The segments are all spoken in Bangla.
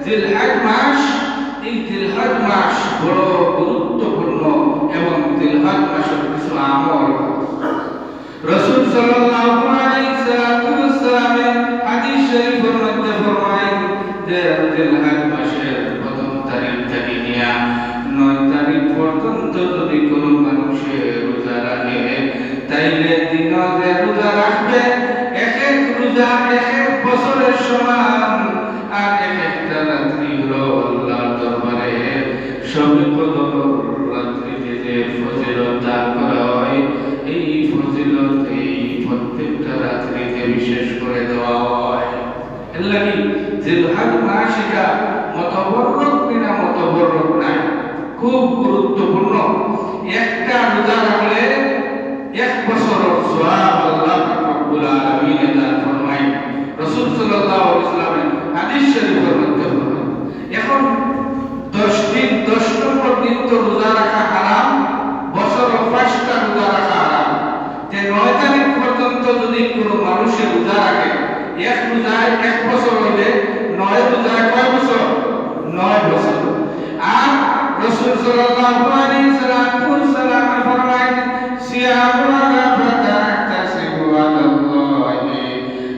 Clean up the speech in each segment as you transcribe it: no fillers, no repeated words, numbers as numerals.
জিলহজ মাস, এই জিলহজ মাস বড় গুরুত্বপূর্ণ এবং জিলহজ মাসের কিছু আমল রাসূল সাল্লাল্লাহু আলাইহি ওয়াসাল্লামের হাদিস শরীফের মধ্যে ফরমায় যে জিলহজ মাসের প্রথম তারিখ থেকে নিয়ে 9 তারিখ পর্যন্ত যদি কোনো মানুষের রোজা রাখে তাইলে দিনও যে রোজা রাখবে এক এক রোজা এক এক বছরের সমান, আর এক একটা রাত্রি হলো আল্লাহর দরবারে সবে কদর রাত্রিতে যে ফজিলত দান করা হয়, এই ফজিলত এই প্রত্যেকটা রাত্রিতে বিশেষ করে দেওয়া হয়। এর লাগি জিলহজ মাস এটা মতবরক বিনা মতবরক নাই, খুব গুরুত্বপূর্ণ। একটা রোজা রাখলে এক বছরের সওয়াব আল্লাহ রব্বুল আলামিন দান ফরমায়। রাসূল সাল্লাল্লাহু আলাইহি ওয়াসাল্লামের হাদিস শরীফের মধ্যে ফরমায়। এখন 10 দিন 10 নম্বর দিন তো রোজা রাখা হারাম, বছরের 5টা রোজা রাখা হারাম। যে 9 তারিখ পর্যন্ত যদি কোনো মানুষের রোজা রাখে, এক রোজায় 1 বছর হইলে 9 রোজায় কয় বছর? 9 বছর। আর রাসূল সাল্লাল্লাহু আলাইহি ওয়াসাল্লাম ফরমায় সিয়ামু আরাফাতা তাসিবু আলাল্লাহি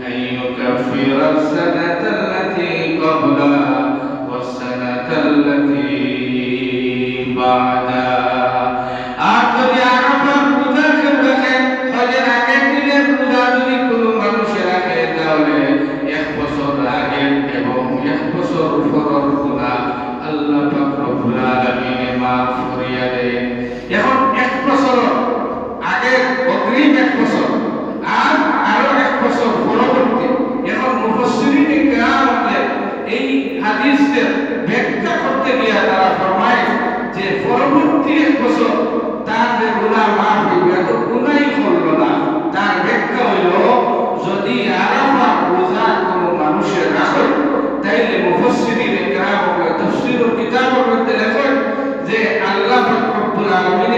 আইয়ুকাফিরা সানাতাল্লাতী ক্বাবলা ওয়াস সানাতাল্লাতী বা'দা। আর যদি আরাফার রোজা কেউ রাখে, হজের আগের দিনের রোজা যদি কোনো মানুষে রাখে, তাহলে 1 বছর আগের এবং 1 বছর পরের গুনাহ আল্লাহ পাক রব্বুল আলামিন মাফ করিয়া দেন। এখন 1 বছর আগে অগ্রিম 1 বছর আর আরো 1 বছর পরবর্তী। এখন মুফাসসিরিনে কেরাম এই হাদিসের ব্যাখ্যা করতে গিয়ে তারা ফরমায় যে পরবর্তী 1 বছর তার যে গুনাহ মাফ হইবে, এত গুনাহই করলো না। তার ব্যাখ্যা হইল যদি আরাফার রোজা কোনো মানুষের রাখে, তাইলে মুফাসসিরিনে কেরাম তাফসীরুল কিতাবের মধ্যে লেখেন যে আল্লাহ পাক রব্বুল আলামিন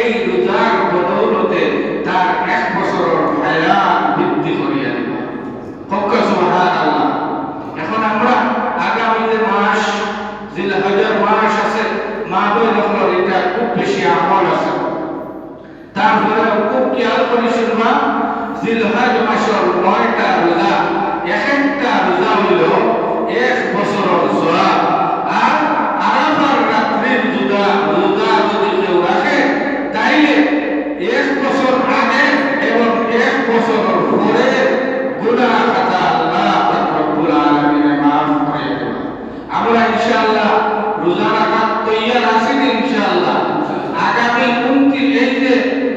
এই রোজার বদৌলতে তার 1 বছরের হায়াত বৃদ্ধি করিয়া দিবেন। কক্কা সুবহানাল্লাহ। এখন আমরা আগামী যে মাস জিলহজের মাস আছে, মাহবুব হলো এটা খুব বেশি আমল আছে। তারপরে খুব খেয়াল করে শুনবা, জিলহজ মাসের 9টা রোজা, এক একটা রোজা হইল 1 বছরের সওয়াব। আর আরাফার রাত্রির রোজা যদি কেউ রাখে, তাইলে 1 বছর আগে এবং 1 বছর পরে গুনাহ খাতা আল্লাহ রব্বুল আলামিন মাফ করে দেবেন। আমরা ইনশাআল্লাহ রোজা রাখার তৈয়ার আছি ইনশাআল্লাহ। আগামী 29 এই যে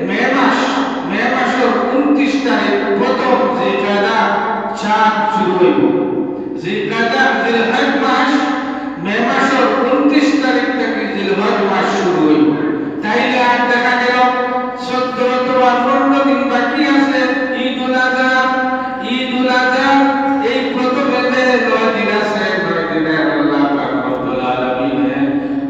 মে মাসের 29 তারিখ প্রথম জিলকাদা চাঁদ শুরু হইব। জিলকাদা জিলহজ মাস মে মাসের 29 তারিখ থেকে জিলহজ মাস শুরু হইব। তাইলে আর দেখা গেল 14 অথবা 15 দিন বাকি আছে ঈদুল আযহা। ঈদুল আযহা এই প্রথমে 9 দিন আছে, 9 দিনের আল্লাহ পাক রব্বুল আলামিন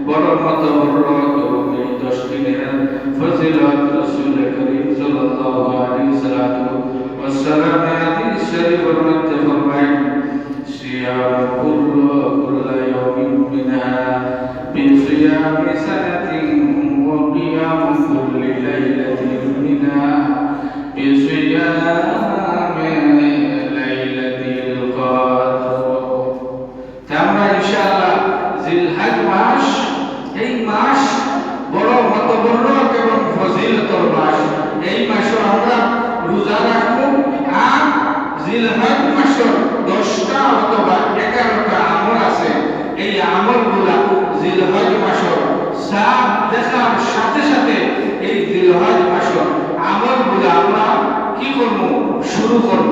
বড় মতবরক এবং এই 10 দিনের ফজিলত রাসূল করিম সাল্লাল্লাহু আলাইহি ওয়াসাল্লাম হাদিস শরীফের মধ্যে ফরমায় সিয়াম কুল্লু ইয়াউমিন মিনহা বিসিয়ামি সানাতিন ওয়া কিয়াম কুল্লি লাইলাতিন মিনহা বিসিয়ামি লাইলাতিল কদর। আমরা ইনশাআল্লাহ জিলহজ মাস, এই মাস বড় মতবরক এবং ফজিলতের মাস। এই মাসে আমরা রোজা রাখবো। আর জিলহজ মাসের 10টা অথবা 11টা আমল আছে, এই আমলগুলা জিলহজ মাসের চাঁদ দেখার সাথে সাথে এই জিলহজ মাসের আমলগুলা আমরা কি করব? শুরু করব।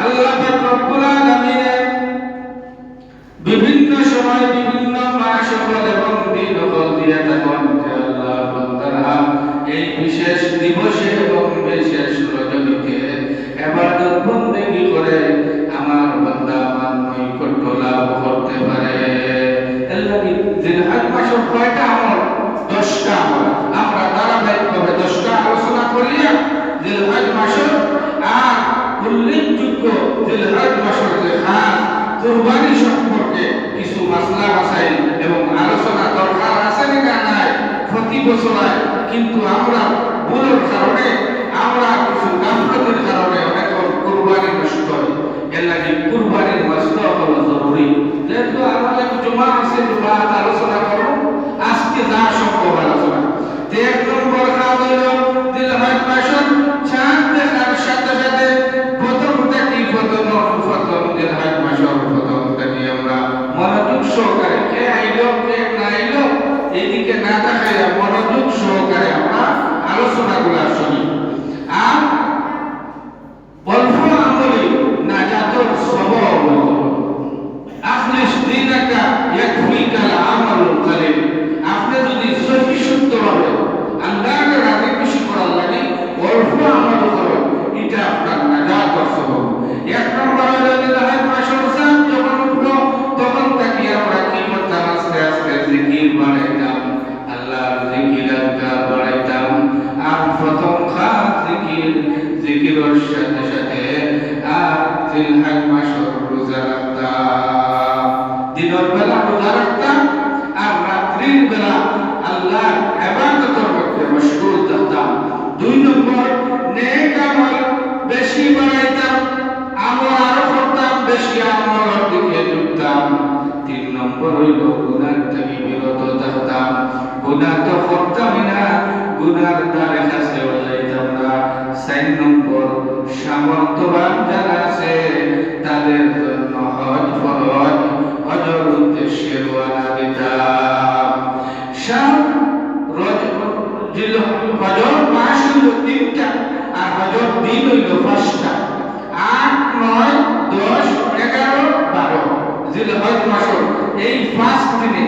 আল্লাহ পাক রব্বুল আলামিন বিভিন্ন সময় বিভিন্ন মাস এবং দিন দিয়ে থাকেন। আল্লাহ বান্দারা এই বিশেষ দিবসে এবং বিশেষ রজনীতে ইবাদত বন্দেগী করে আমার বান্দা আমার নৈকট্য লাভ করতে পারে। এর লাগি জিলহজ মাসের কয়টা আমল? 10টা আমল। আমরা ধারাবাহিকভাবে 10টা আলোচনা করিয়া জিলহজ মাসের আর উল্লেখযোগ্য জিলহজ মাসের যে খাস কুরবানি সম্পর্কে কিছু মাসলা মাসাইল এবং আলোচনা দরকার আছে না নাই প্রতি বছর হয়, কিন্তু আমরা ভুলের কারণে, আমরা কিছু গাফলতির কারণে অনেক কুরবানি নষ্ট হয়। এর লাগে কুরবানির মাসলা হলো জরুরি। যেহেতু আমাদের জমা আছে, জমা আলোচনা করো আজকে যা সম্ভব আলোচনা। এক নম্বর কাজ হলো জিলহজ মাসের চাঁদ দেখার সাথে সাথে প্রথমটা কি, প্রথম জিলহজ মাসের প্রথমটা কি আমরা মনোযোগ সহকারে, কে আইলো কে না আইলো এদিকে না তাকাইয়া মনোযোগ সহকারে আমরা আলোচনাগুলো শুনি। আর অল্প আমলি নাজাতুর সবব, আখলিস দীনাকা ইয়াকফিকাল আমালুল কলিল। আপনি যদি সহি শুদ্ধভাবে আল্লাহকে রাজি খুশি করার লাগে অল্প আমল করেন, এটা আপনার নাজাতের সবব। এক নম্বর হলো জিলহজ মাসের চাঁদ যখন উঠলো তখন তাকে আমরা কি করতাম, আস্তে আস্তে জিকির বাড়াইতাম, আল্লাহর জিকির আজকার বাড়াইতাম। আর প্রথম খাস জিকিরের সাথে সাথে আর জিলহজ মাসের রোজা রাখতাম, দিনের বেলা রোজা রাখতাম আর রাত্রির বেলা আল্লাহর ইবাদতের মধ্যে মশগুল থাকতাম। দুই নম্বর নেক আমল বেশি বাড়াইতাম, আমল আরো করতাম, বেশি আমলের দিকে ঝুঁকতাম। তিন নম্বর হইল গুনাহ থেকে বিরত থাকতাম, গুনাহ তো করতামই না, গুনার দ্বারে কাছে যাইতাম না। চার নম্বর সামর্থ্যবান যারা আছে তাদের জন্য হজ ফরজ, হজের উদ্দেশ্যে রওনা দিতাম। হজর মাস হইল 3টা আর হজর দিন হইল 5টা, 8, 9, 10, 11, 12 জিলহজ মাসের এই 5 দিনে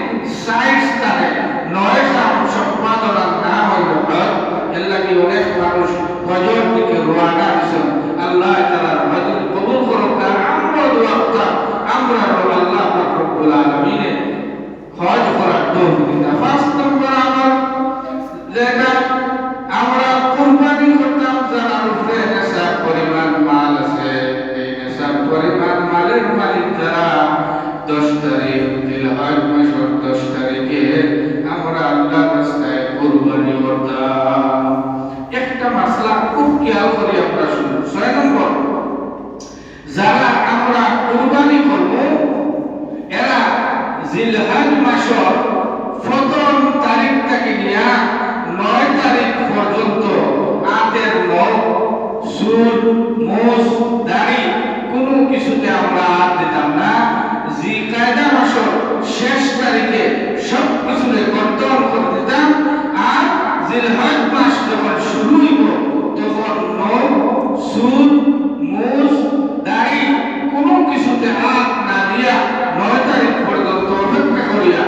60 স্থানে 9 কাম সম্পাদনার নাম হইল হজ। এর লাগি অনেক মানুষ হজর দিকে রওনা দিছেন। আল্লাহ তাআলা হজ কবুল করুক। আমরা দোয়া করি আমরা আল্লাহ পাক রব্বুল আলামিন হজ করার তৌফিক দান। 5 নম্বর আমল যেটা আমরা কুরবানি করতাম, যার উপরে নেশাব পরিমাণ মাল আছে, এই নেশাব পরিমাণ মালের মালিক যারা 10 তারিখ জিলহজ মাসের 10 তারিখে আমরা আল্লাহর রাস্তায় কুরবানি করতাম। একটা মাসলা খুব খেয়াল করে আমরা শুনুন। 6 নম্বর, যারা আমরা কুরবানি করব এরা জিলহজ মাসের প্রথম তারিখ থেকে নিয়ে 9 তারিখ পর্যন্ত হাতের নখ, চুল, মুছ, দাড়ি কোনো কিছুতে আমরা হাত দিতাম না। জিলকায়দা মাসের শেষ তারিখে সব কিছুতে কর্তন করে দিতাম। আর জিলহজ মাস যখন শুরু হইব তখন নখ, চুল, মুছ, দাড়ি কোনো কিছুতে হাত না দিয়া 9 তারিখ পর্যন্ত অপেক্ষা করিয়া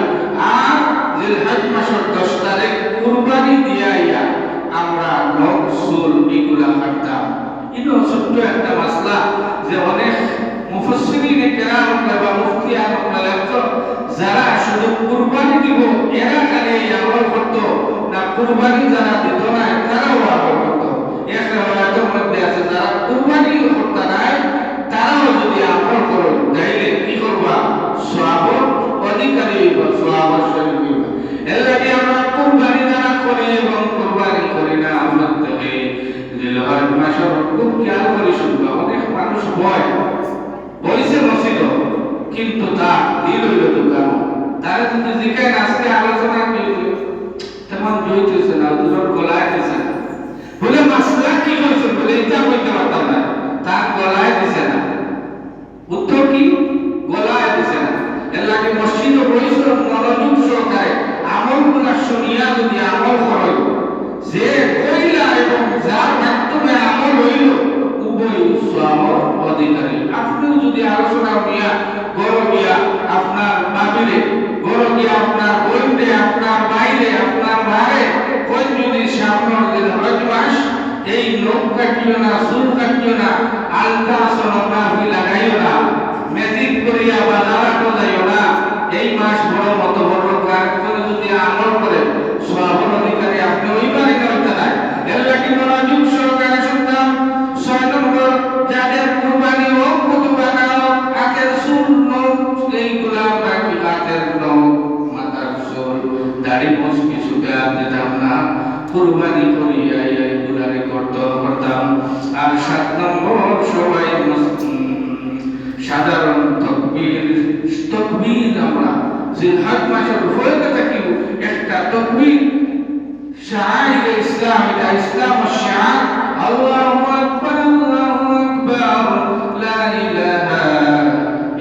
আর জিলহজ মাসের 10 তারিখ কুরবানি দিয়াইয়া আমরা নখ, চুল এগুলা কাটতাম। এটা ছোট্ট একটা মাসলা যে অনেক মুফাসসিরিন কেরাম বা মুফতিয়ান যারা শুধু কুরবানি দিব এরা খালি এই আমল করতো না, কুরবানি যারা দিত না তারাও আমল করতো। এক রাওয়ায়াতের মধ্যে আছে যারা কুরবানি করতে নাই তারাও যদি আমল করো তাইলে কি করবা, সওয়াবের অধিকারী হইবা, সওয়াবের শরীক হইবা। এর লাগি আমরা কুরবানি যারা করি এবং কুরবানি করি না আমরা থেকে জিলহজ মাসের খুব খেয়াল করে শুনবা। অনেক মানুষ বইছে মসজিদ কিন্তু তার দিল হইল দোকান। তারা যদি জিজ্ঞাসা আজকে আলোচনা কি তেমন জড়িতেছে না, দুটোর গলায় দিছে না, বলে মাসলা কি করছে বলে এটা বলতে পারতাম না, তার গলায় দিছে না। উত্তর কি, গলায় দিছে না। এর লাগে মসজিদে বইছে মনোযোগ সহকারে আমলগুলা শুনিয়া যদি আমল করে, যে কইলা এবং যার মাধ্যমে আমল হইল উভয় সওয়াবের অধিকারী। আপনিও যদি আলোচনা নিয়া বড় গিয়া আপনার বাবিরে, বড় গিয়া আপনার বোনরে, আপনার মাইরে, আপনার মারে কোন যদি সামনের জিলহজ মাস এই নখ কাটিও না, চুল কাটিও না, আলতা সোনোগ্রাফি লাগাইও না, ম্যাজিক করিয়া বাজারে যাইও না, এই মাস বড় মত বড় কাজ করে যদি আমল করে সওয়াবের অধিকারী আপনি ওইবারই করতে নাই। এর লাগি মনোযোগ সহকারে শুনতাম। 6 নম্বর, যাদের কুরবানি হোক, কুরবানা হোক, হাতের চুল, নখ এইগুলা আমরা কি হাতের ইসলাম শিআর আল্লাহু আকবার আল্লাহু আকবার লা ইলাহা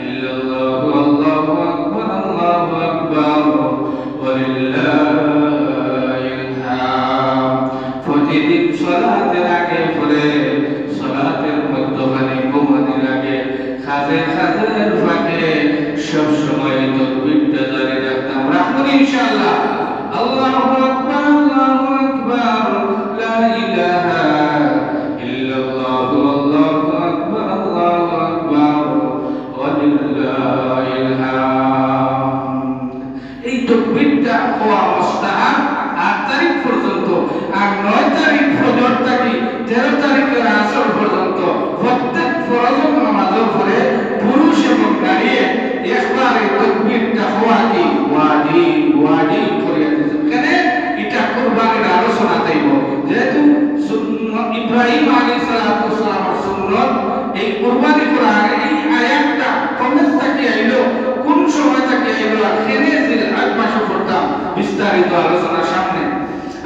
ইল্লাল্লাহ আল্লাহু আকবার আল্লাহু আকবার ওয়ালিল্লাহিল হামদ। প্রতিদিন সালাতের আগে পড়ে সালাতের মধ্যখানে ঘুমানোর আগে খাজের ফাঁকে সব সময় তাকবীরটা জারি রাখতাম। রাখুন ইনশাআল্লাহ। আল্লাহু আকবার আল্লাহু আকবার লা ইলাহা ইল্লাল্লাহ আল্লাহু আকবার আল্লাহু আকবার ওয়ালিল্লাহিল হামদ। এই তাকবীরটা হওয়া মুস্তাহাব 8 তারিখ পর্যন্ত, আর 9 তারিখ ফজর থেকে 13 তারিখের আসর পর্যন্ত প্রত্যেক ফরজ নামাজের পরে পুরুষ এবং নারী একবারে তাকবীরটা হওয়া কি ওয়াজিব করে দিয়েছে। কেন এটা কুরবানির আলোচনা দেব, যেহেতু ইব্রাহিম আলাইহিস সালামের সুন্নাত এই কুরবানি করা এই আয়াতটা কমেজ থেকে আইলো, কোন সময় থেকে আইলো, আর কেনে যে 8 মাসে পড়তাম বিস্তারিত আলোচনা সামনে।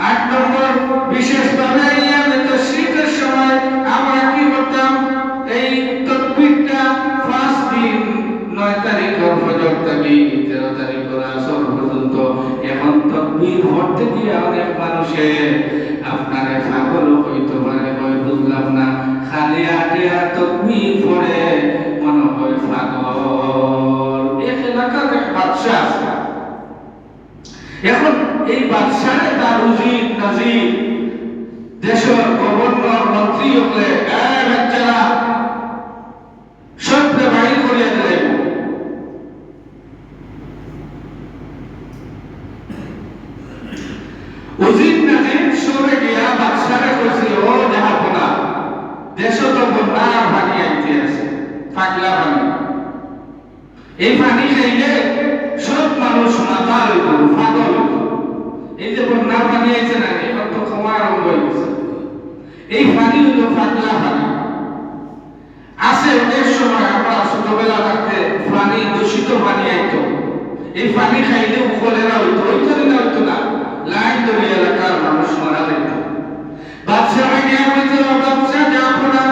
8 নম্বর বিশেষভাবে ইয়ামে তাশরিকের সময় আমরা কি করতাম, এই তাকবীরটা ফার্স্ট দিন 9 তারিখের ফজর থেকে 13 তারিখের আসর পর্যন্ত। এখন তাকবীর পড়তে গিয়ে অনেক মানুষে আপনারে পাগল হইতে পারে, হয় বুঝলাম না, খালি আটে আর তাকবীর পড়ে মনে হয় পাগল। এক এলাকার এক বাদশা আছে, এখন এই বাদশারে তার উজির নাজির দেশের গভর্নর মন্ত্রী হলে বাচ্চারা সবকে বাড়ি করিয়া দিলেন। উজির নাজির সরে গিয়া বাদশারে কইছে, ও জাহাপনা, দেশ তো বন্যার পানি আইতে আছে, পাগলা পানি, এই পানি খাইলে সব মানুষ মাথা হইব, পাগল হইব। এই যে বন্যার পানি আইছে না, এবার তো ক্ষমা আরম্ভ হয়ে গেছে। এই পানি হইল পাগলা পানি। আছে অনেক সময় আমরা ছোটবেলা থাকতে পানি দূষিত পানি আইতো, এই পানি খাইলে কলেরা হইতো, হইতো না, লাইন ধরে এলাকার মানুষ মারা যেত। বাদশাহ গিয়া বলছে, বাদশাহ জাহাপনা,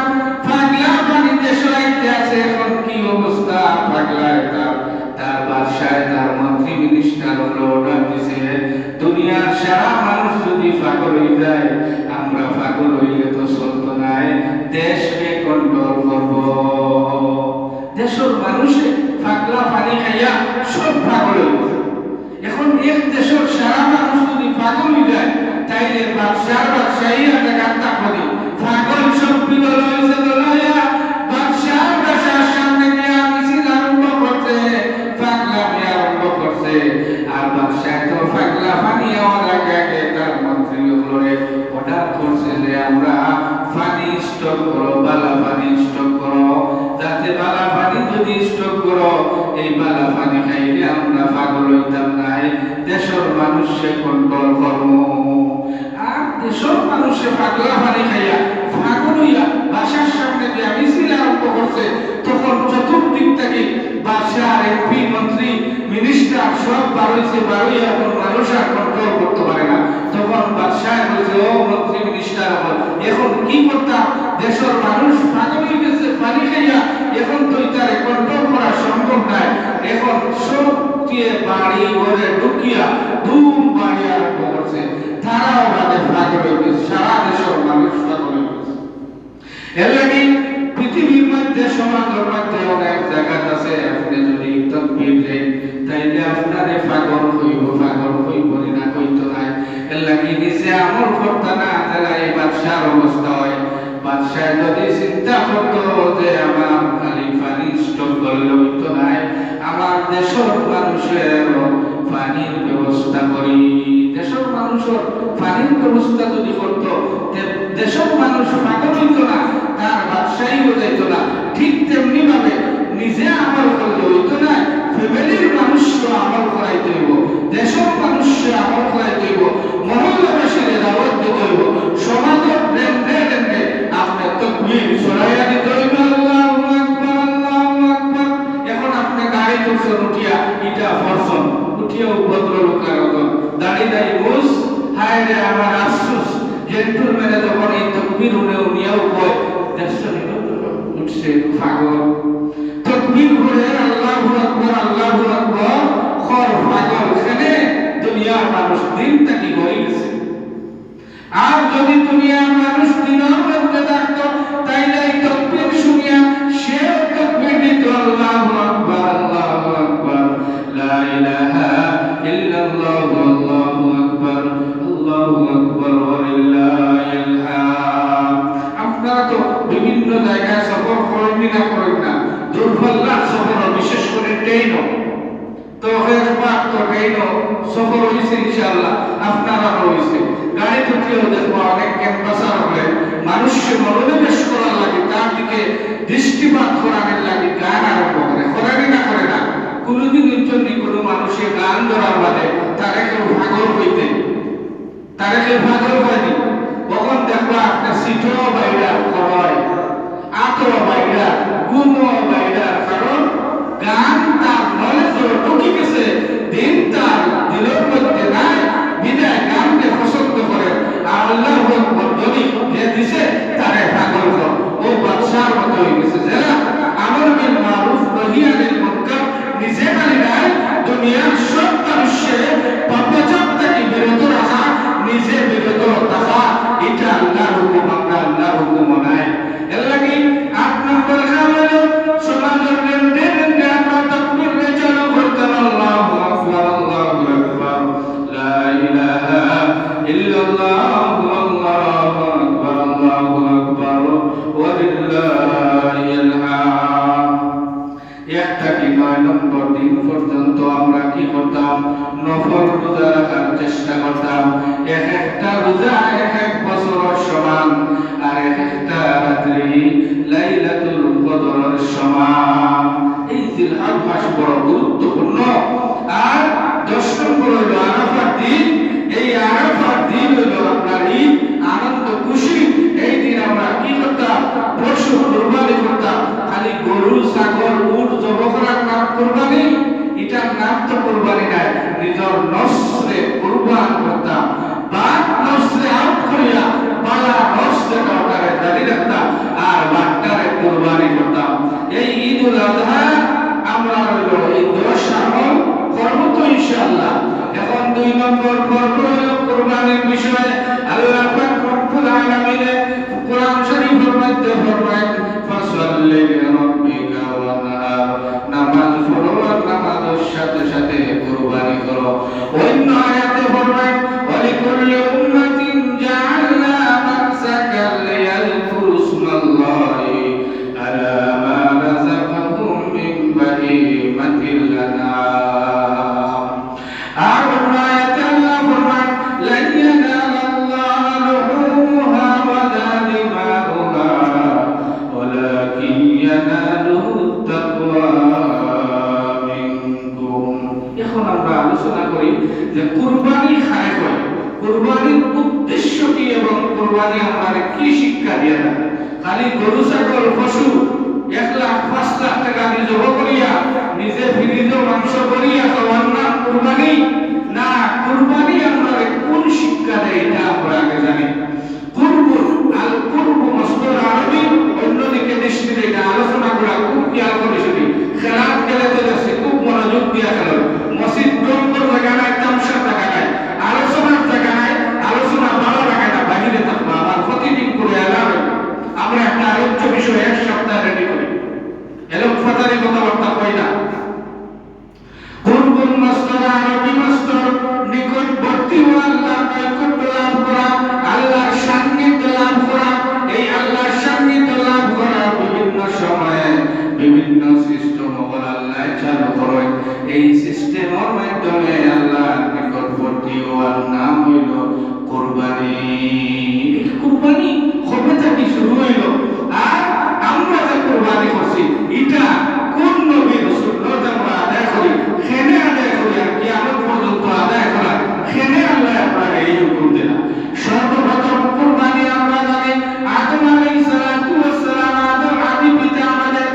পাগলা পানি দেশে আইতে আছে, এখন কি অবস্থা, পাগলা তার বাদশাহ তার মন্ত্রী মিনিস্টার হলো অর্ডার দিছে, দুনিয়ার সারা মানুষ যদি পাগল হয়ে যায়, আমরা পাগল হইলে তো চলতো নাই, দেশকে কন্ট্রোল করব। দেশের মানুষে পাগলা পানি খাইয়া সব পাগল হইছে। এখন এক দেশের সারা মানুষ যদি পাগল হয়ে যায়, তাইলে বাদশাহী একটা গাত্তা করি পাগল সব বিদল হয়েছে, দলাইয়া বাদশার সামনে গিয়া মিছিল আরম্ভ করছে, পাগলামি আরম্ভ করছে। আর বাদশাহ তো পাগলা পানি হওয়ার আগে তার মন্ত্রী গুলোরে অর্ডার করছে যে আমরা পানি স্টক করো, বালা পানি স্টক করো, যাতে বালা পানি যদি স্টক করো, এই বালা পানি খাইলে আমরা পাগল হইতাম নাই, দেশের মানুষকে কন্ট্রোল করবো। আর দেশের মানুষে পাগলা পানি খাইয়া পাগল হইয়া বাসার সামনে দিয়ে মিছিল আরম্ভ করছে, তখন চতুর্দিক থেকে বাদশাহ, এমপি, মন্ত্রী, মিনিস্টার সব বারোই এখন মানুষ আর কন্ট্রোল করতে পারে না। তখন বাদশাহ বলছে, ও মন্ত্রী মিনিস্টার, এখন কি করতাম, দেশের মানুষ পাগল হয়ে গেছে পানি খাইয়া, এখন তো তারে কন্ট্রোল করা সম্ভব নাই, এখন সব দিয়ে বাড়ি ঘরে ঢুকিয়া ধুম বাড়ি আরম্ভ করছে, তারাও বাদে পাগল হয়ে গেছে, সারা দেশের মানুষ পাগল হয়ে গেছে। এর লাগে পৃথিবীর মধ্যে সমাজের মধ্যে অনেক জায়গা আছে, আপনি যদি তাকবীর দেন তাইলে আপনারে পাগল হইব না কইতো নাই। এর লাগে নিজে আমল করতে না তাহলে এই বাদশার অবস্থা হয়। বাদশাহ যদি চিন্তা করতো যে আমার খালি পানি স্টক করলে হইতো নাই, আমার দেশের মানুষের পানির ব্যবস্থা করি, দেশের মানুষের পানির ব্যবস্থা যদি করতো, দেশের মানুষ পাগল হইতো না, তার বাদশাহী হইতো না। ঠিক তেমনি ভাবে নিজে আমল করলে হইতো না, ফ্যামিলির মানুষকে আমল করাইতে হইব, দেশের মানুষকে আমল করাইতে হইব, মহল্লাবাসীকে দাওয়াত দিতে হইব, সমাজের লেনদেন আপনার তাকবীর ছড়াইয়া দিতে হইব, আল্লাহু আকবার আল্লাহু আকবার। এখন আপনি গাড়ি তুলছেন উঠিয়া, এটা ফরসন উঠিয়া ভদ্র লোকের মতন দাঁড়িয়ে মুস, হায় রে আমার আফসোস যে জেন্টলম্যানে যখন এই তাকবীর উনিয়াও কয় দেশটা উঠছে পাগল তাকবীর করে আল্লাহু আকবার খর পাগল এখানে দুনিয়ার মানুষ দিন তাকি হয়ে গেছে। আর যদি দুনিয়ার মানুষ দিনের মধ্যে থাকতো তাইলে এই তাকবীর শুনিয়া সে তাকবীর দিত আল্লাহু আকবার লা ইলাহা ইল্লাল্লাহু আল্লাহু আকবার ওয়া লিল্লাহিল হামদ। আপনারা তো বিভিন্ন জায়গায় সফর করেন না দূরপাল্লার সফর বিশেষ করে ট্রেন তো ট্রেন সফর হয়েছে ইনশাআল্লাহ আপনারা হয়েছে গাড়ি তো কেউ দেখবো অনেক ক্যাম্পাসার হবে মানুষকে মনোনিবেশ করার লাগে তার দিকে দৃষ্টিপাত করানোর লাগে গান আরম্ভ করে না কোনোদিনের জন্য কোনো মানুষের গান ধরার বাদে তারা কেউ পাগল হয়নি তখন দেখবো আপনার সিটও বাইরা হয় আতও বাইরা গুমও বাইরা কারণ গান তার নলেজে ঢুকে গেছে দিন তার দিলের মধ্যে নাই বিদায় গানকে পছন্দ করে আর আল্লাহু আকবার ধ্বনি যে দিছে তারে পাগল করে ও বাদশার মতো হয়ে গেছে যারা আমর বিল মারুফ নহি আনিল মুনকার নিজে মানি নাই দুনিয়ার সব মানুষের পাপাচার থেকে বিরত রাখা নিজে বিরত থাকা এটা আল্লাহর হুকুম আমরা আল্লাহর হুকুম নাই এর লাগি 8 নম্বর কাম হলো সমাজের নেন আমরা তাকবীর চালু করতে আল্লাহু আকবার লা ইলাহা ইল্লাল্লাহু আল্লাহু আকবার ওয়া লিল্লাহিল হামদ। একটা কি 9 নম্বর দিন পর্যন্ত আমরা কি করতাম নফল রোজা রাখার চেষ্টা করতাম এক একটা রোজা এক এক বছরের সমান আর এক একটা রাত্রি লাইলাতুল কদরের সমান। এই জিলহজ মাস বড় গুরুত্বপূর্ণ। আর 10 নম্বর হলো আরাফার দিন। এই আরাফার দিন হলো আপনার ঈদ আনন্দ খুশি। এই দিন আমরা কি করতাম পশু কুরবানি করতাম খালি গরু ছাগল উট জবাই করার নাম কুরবানি এটার নাম তো কুরবানি নাই নিজের নফসে কুরবান করতাম বা নফসে আউট করিয়া বালা নফসে কাটারে দাঁড়ি রাখতাম আর বাট্টারে কুরবানি করতাম। এই ঈদুল আযহা আমরা হলো এই 10 আমল করব তো ইনশাআল্লাহ। এখন 2 নম্বর পর্ব হলো কুরবানির বিষয়। আল্লাহ পাক রব্বুল আলামিন কোরআন শরীফের মধ্যে ফরমায় ফাসাল্লি লিরাব্বিকা ওয়ানহার নামাজ পড়ো আর নামাজের সাথে সাথে কুরবানি করো। অন্য আয়াতে ফরমায় ওয়ালিকুল্লি উম্মাতিন জাআলনা মানসাকান লিয়াযকুরু ইসমাল্লাহি আলা মা রাযাকাহুম মিন বাহিমাতিল আনআম। আর অন্য আয়াতে আল্লাহ ফরমায় লা ইয়ানালাল্লাহা লুহুমুহা ওয়ালা দিমাউহা ওয়ালাকিন ইয়ানালুহুত তাকওয়া মিনকুম। এখন আমরা আলোচনা করি যে কুরবানি খায় হয় কুরবানির উদ্দেশ্য কি এবং কুরবানি আমাদের কি শিক্ষা দিয়ে থাকে। খালি গরু ছাগল পশু 1 লাখ 5 লাখ টাকা দিয়ে জবাই করিয়া নিজে ফ্রিজে মাংস করিয়া খাওয়ার নাম কুরবানি না। কুরবানি আমাদের কোন শিক্ষা দেয় এটা আমরা আগে জানি। কুরবু মসদর আরবি অন্যদিকে দৃষ্টি দিয়ে আলোচনা করা খুব খেয়াল করে শুনি। খেলাধ খেলাতে যাচ্ছে খুব মনোযোগ দিয়া খেলো। মসজিদ ডম্বর জায়গা নাই তামসার জায়গা নাই আলোচনার জায়গা নাই আলোচনা ভালো লাগে না বাহিরে থাকবো আমার প্রতিদিন করে এলাম আমরা একটা আলোচ্য বিষয় 1 সপ্তাহ রেডি করি এলোক ফাতারি কথাবার্তা হয় না। কুরবুল মসদর আরবি মসদর নিকটবর্তী হওয়া আল্লাহর নৈকট্য লাভ করা আল্লাহর সান্নিধ্য লাভ করা। এই আল্লাহর সান্নিধ্য লাভ করা বিভিন্ন সময়ে বিভিন্ন সিস্টেম আল্লাহ চালু করেন। এই সিস্টেমের মাধ্যমে আল্লাহর নিকটবর্তী হওয়ার নাম হইল কুরবানি। কুরবানি কবে থেকে শুরু হইল আর আমরা যে কুরবানি করছি এটা কোন নবীর সুন্নাত আমরা আদায় করি সেনে আদায় করি আর কিয়ামত পর্যন্ত আদায় করা সেনে আল্লাহ আপনাকে এই হুকুম দিলেন। সর্বপ্রথম কুরবানি আমরা জানি আদম আলাইহিস সালাতু ওয়াস সালাম আদম আদি পিতা আমাদের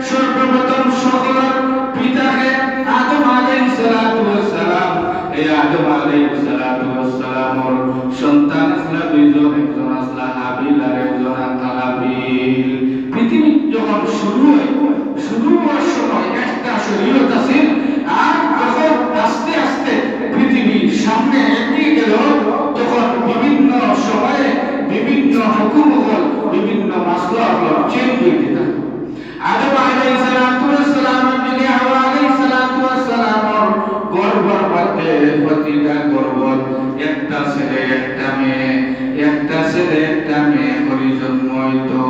সর্বপ্রথম সকলের পিতাকে আদম আলাইহিস সালাতু ওয়াস সালাম এই আদম আলাইহিস সালাতু ওয়াস সালামের সন্তান ছিল দুইজন। একজন যখন শুরু হওয়ার সময় একটা শরীয়ত আছে, আর যখন আস্তে আস্তে পৃথিবীর সামনে এগিয়ে গেল তখন বিভিন্ন সময়ে বিভিন্ন হুকুম হল, বিভিন্ন মাসলা হল চেঞ্জ হইতে থাকে। আদম আলাইহিস সালাতু ওয়াস সালাম থেকে হাওয়া আলাইহিস সালাতু ওয়াস সালামর গর্ভের মধ্যে প্রতিটা গর্ভ একটা ছেলে একটা মেয়ে, একটা ছেলে একটা মেয়ে করে জন্ম হইতো।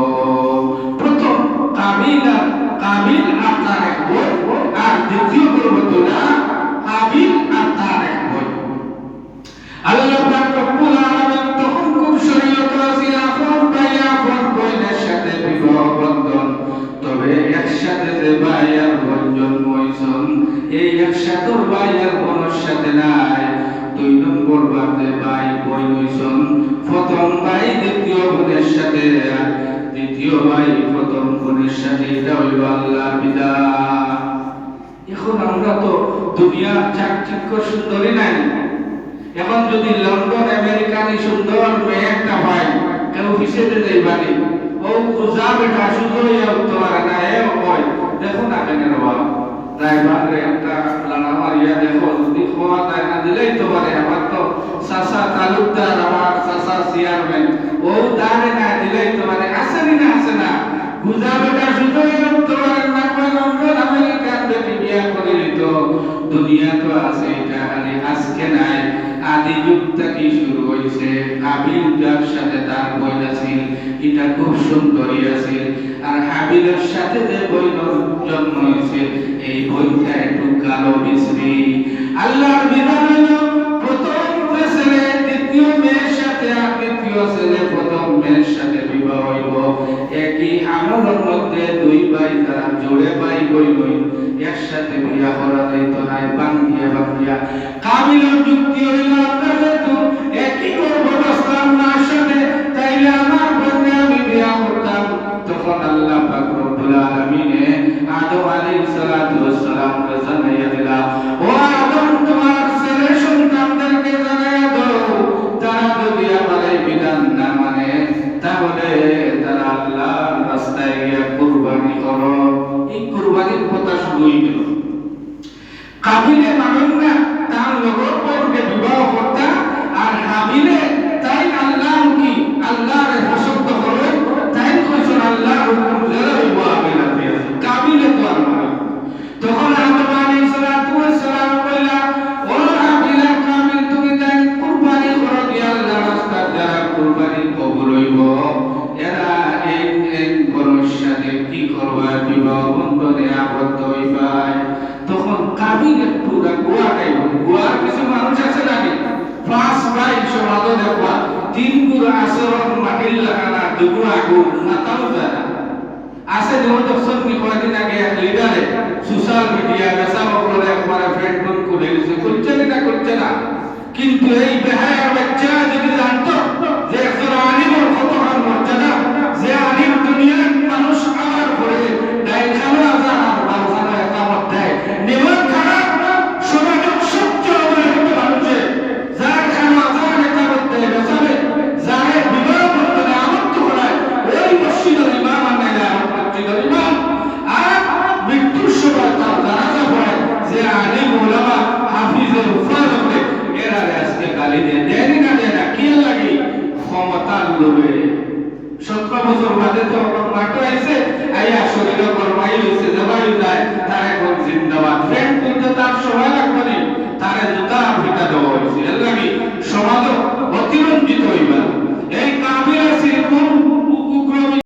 প্রথম কাবিল আর তার এক বই, আর দ্বিতীয় গর্ভ তোলা হাবিল আর তার এক বই। আল্লাহ পাক রব্বুল আলামিন তখন খুব শরীয়ত আছে আপন ভাই আপন বোনের সাথে বিবাহ বন্ধন, তবে একসাথে যে ভাই আর বোন জন্ম হইছেন এই একসাথে ভাই আর বোনের সাথে নাই। 2 নম্বর বাদে ভাই বোন হইছেন প্রথম ভাই দ্বিতীয় বোনের সাথে, দ্বিতীয় ভাই প্রথম বোনের সাথে। এটা হইল আল্লাহর বিধান। এখন আমরা তো দুনিয়ার চাকচিক্য সুন্দরী নাই। এখন যদি লন্ডন আমেরিকানি সুন্দর মেয়ে একটা পাই, কেউ অফিসে যাইবানি ও খুঁজা বেটা শুধু তোমার না এ কয় দেখো না কেন বাবা ড্রাইভার রে একটা লানা মারিয়া দেখো, যদি খোয়া দেয় না দিলেই তো পারে। আমার তো সাসা তালুকদার, আমার সাসা চেয়ারম্যান, ও দাঁড়ে না দিলেই তো পারে। আসেনি না আসে না খুঁজা বেটা শুধু তোমার না কয় লন্ডন আমেরিকান বেটি বিয়া করে নিত। দুনিয়া তো আছে, এটা খালি আজকে নাই, আদি যুগ থেকে শুরু হয়েছে। হাবিল যার সাথে তার বোন আছিল, এটা খুব সুন্দরী আছিল। আর হাবিলের সাথে যে বোন জন্ম হয়েছে এই বোনটা একটু কালো বিশ্রী। আল্লাহর বিধান হলো প্রথম ছেলে দ্বিতীয় মেয়ের সাথে, আর দ্বিতীয় ছেলে প্রথম মেয়ের সাথে বিবাহ হইব। একই আমলের মধ্যে 2 ভাই তারা জোড়ে ভাই বই একসাথে বিয়া করা যাইত না, বাঙ্গিয়া কাবিলের যুক্তি হইল আপনাদের তো একই গর্ভবস্থার মার সাথে, তাইলে আমার বোনকে আমি বিয়া করতাম। তখন আল্লাহ পাক রব্বুল আলামিন আদম আলাইহিস সালাতু ওয়াস সালামকে জানাইয়া দিলা, ও আদম তোমার ছেলে সন্তানদেরকে জানাইয়া দাও, তারা যদি আমার এই বিধান না মানে তাহলে তারা আল্লাহর রাস্তায় গিয়ে কুরবানি করো। এই কুরবানির কথা শুরু হয়ে গেল। কাবিলে মানেন না তার লগর বোনকে বিবাহ করতা, আর হাবিলে তাই আল্লাহ কি আল্লাহর পছন্দ করে তাই কইছেন আল্লাহর হুকুম যারা হইব আবিলা দিয়ে। কাবিলে তো আর মানে তখন আদম আলাইহিস সালাতু ওয়াস সালাম কইলা, ও হাবিলা কাবিল তুমি তাই কুরবানি করো দিয়া আল্লাহর রাস্তায় যারা কুরবানি কবুল হইব এরা এক বড়র সাথে কি করবা বিবাহ বন্ধনে আবদ্ধ হইবা। তখন কাবিল একটু গোয়া গাইব। গোয়ার কিছু মানুষ আছে নাকি 5 ভাই সমাজ দেখবা 3 গুণ আচরণ মাটির লাগানা 2 গুণ আগুন মাথাও যায় না আছে। যেমন দর্শন কি কয়েকদিন আগে এক লিডারে সোশ্যাল মিডিয়া মেসাও করে একবার ফেসবুক করে দিয়েছে, করছে না। কিন্তু এই বেহায়ার বাচ্চা যদি জানতো যে একজন আলিমের কতখান মর্যাদা, যে আলিম দুনিয়ার মানুষ আমার পরে ডাইখানা আজান আর বালখানা একামত দেয়, নেবার খারাপ সমাজের সবচেয়ে অবহেলিত মানুষে যার খানা আজান একামত দেয় বেসাবে, যারে বিবাহ বন্ধনে আবদ্ধ করায় ওই মসজিদের ইমাম আর নাইলে আমার মসজিদের ইমাম, আর মৃত্যুর সময় তার জানাজা পড়ে যে আলিম ওলামা হাফিজের উফরাদ হবে, এরা আজকে গালি দেয়নি না দেয় না কি লাগে ক্ষমতার লোভে। 17 বছর বাদে তো মাটো আইছে আইয়া শরীরে গরমাই হইছে জবাই যায় তার এখন জিন্দাবাদ ফ্রেন্ড করতে তার সময় লাগবে না, তারে জুতা পিটা দেওয়া হয়েছে। এর লাগে সমাজ অতিরঞ্জিত হইবা